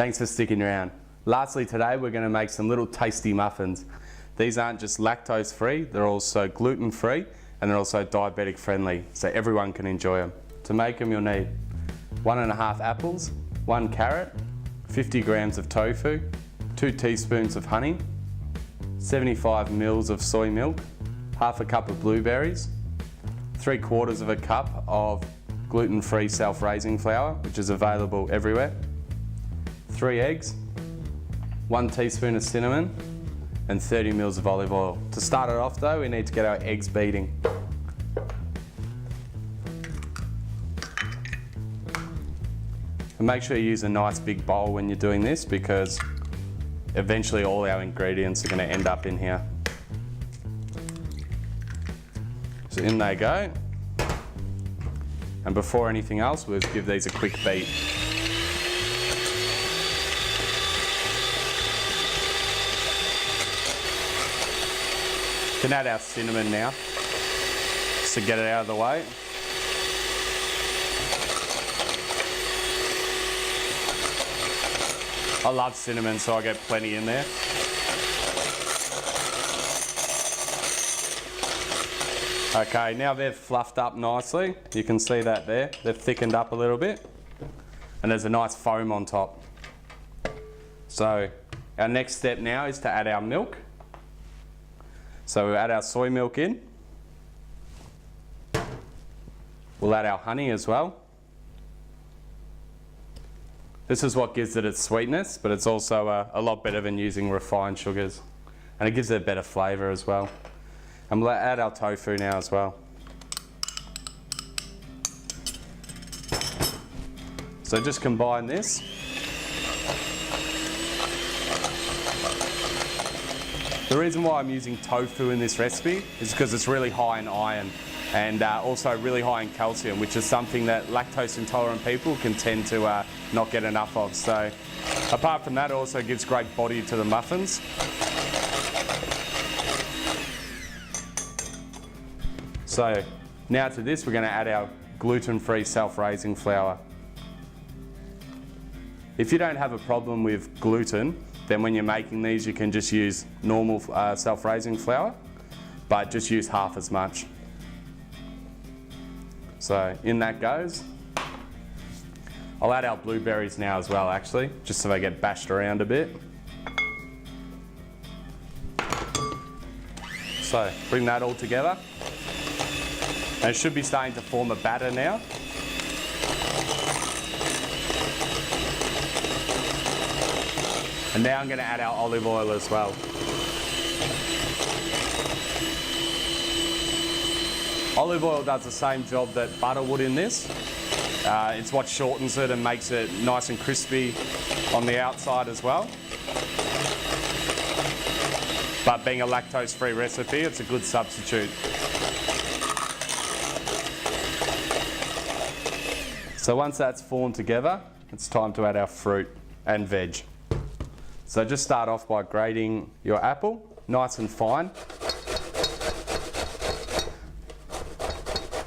Thanks for sticking around. Lastly today we're going to make some little tasty muffins. These aren't just lactose free, they're also gluten free and they're also diabetic friendly, so everyone can enjoy them. To make them you'll need 1.5 apples, 1 carrot, 50 grams of tofu, 2 teaspoons of honey, 75 mils of soy milk, half a cup of blueberries, 3/4 of a cup of gluten-free self-raising flour, which is available everywhere, 3 eggs, 1 teaspoon of cinnamon, and 30 mils of olive oil. To start it off though, we need to get our eggs beating. And make sure you use a nice big bowl when you're doing this, because eventually all our ingredients are going to end up in here. So in they go. And before anything else, we'll give these a quick beat. We can add our cinnamon now, just to get it out of the way. I love cinnamon, so I get plenty in there. Okay, now they've fluffed up nicely. You can see that there. They've thickened up a little bit. And there's a nice foam on top. So our next step now is to add our milk. So we'll add our soy milk in. We'll add our honey as well. This is what gives it its sweetness, but it's also a lot better than using refined sugars. And it gives it a better flavour as well. And we'll add our tofu now as well. So just combine this. The reason why I'm using tofu in this recipe is because it's really high in iron and also really high in calcium, which is something that lactose intolerant people can tend to not get enough of. So apart from that, it also gives great body to the muffins. So now to this, we're going to add our gluten-free self-raising flour. If you don't have a problem with gluten, then when you're making these you can just use normal self-raising flour, but just use half as much. So in that goes. I'll add our blueberries now as well actually, just so they get bashed around a bit. So bring that all together. And it should be starting to form a batter now. And now I'm going to add our olive oil as well. Olive oil does the same job that butter would in this. It's what shortens it and makes it nice and crispy on the outside as well. But being a lactose-free recipe, it's a good substitute. So once that's formed together, it's time to add our fruit and veg. So just start off by grating your apple, nice and fine.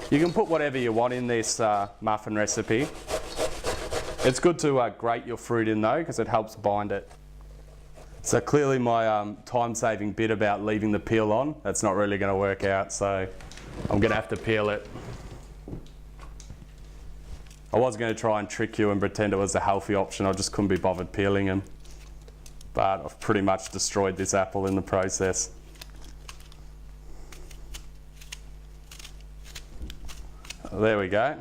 You can put whatever you want in this muffin recipe. It's good to grate your fruit in though, because it helps bind it. So clearly my time-saving bit about leaving the peel on, that's not really going to work out, so I'm going to have to peel it. I was going to try and trick you and pretend it was a healthy option, I just couldn't be bothered peeling them. But I've pretty much destroyed this apple in the process. There we go.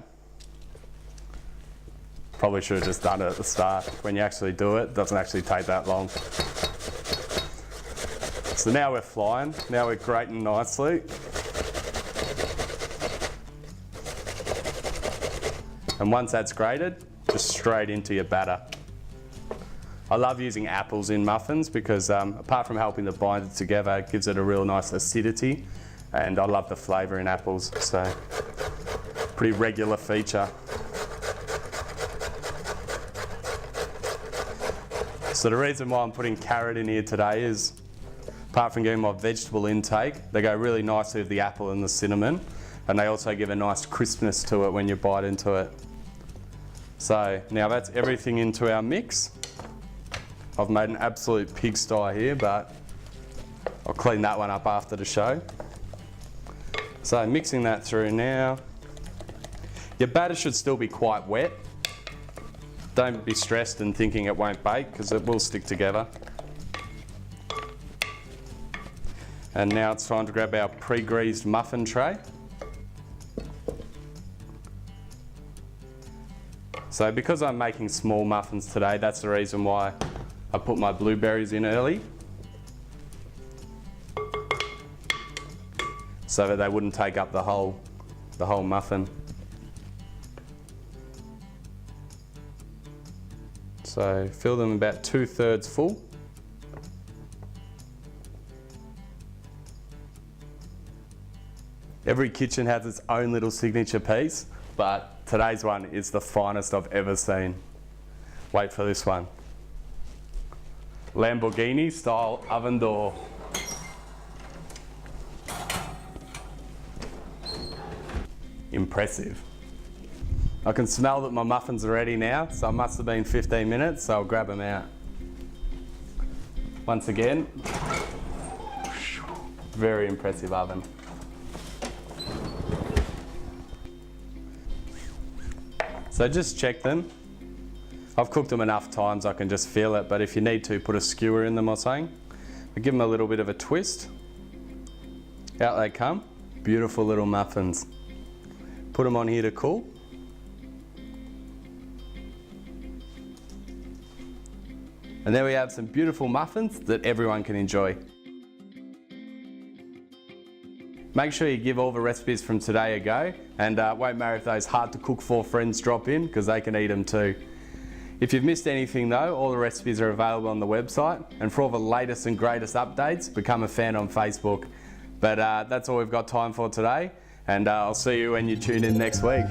Probably should have just done it at the start. When you actually do it, it doesn't actually take that long. So now we're flying, now we're grating nicely. And once that's grated, just straight into your batter. I love using apples in muffins because apart from helping to bind it together, it gives it a real nice acidity, and I love the flavour in apples, so pretty regular feature. So the reason why I'm putting carrot in here today is, apart from getting my vegetable intake, they go really nicely with the apple and the cinnamon, and they also give a nice crispness to it when you bite into it. So now that's everything into our mix. I've made an absolute pigsty here, but I'll clean that one up after the show. So mixing that through now. Your batter should still be quite wet. Don't be stressed and thinking it won't bake, because it will stick together. And now it's time to grab our pre-greased muffin tray. So because I'm making small muffins today, that's the reason why I put my blueberries in early, so that they wouldn't take up the whole muffin. So fill them about 2/3 full. Every kitchen has its own little signature piece, but today's one is the finest I've ever seen. Wait for this one. Lamborghini style oven door. Impressive. I can smell that my muffins are ready now, so it must have been 15 minutes, so I'll grab them out. Once again, very impressive oven. So just check them. I've cooked them enough times I can just feel it, but if you need to, put a skewer in them or something. But give them a little bit of a twist. Out they come. Beautiful little muffins. Put them on here to cool. And there we have some beautiful muffins that everyone can enjoy. Make sure you give all the recipes from today a go, and won't matter if those hard to cook for friends drop in, because they can eat them too. If you've missed anything though, all the recipes are available on the website, and for all the latest and greatest updates, become a fan on Facebook. But that's all we've got time for today, and I'll see you when you tune in next week.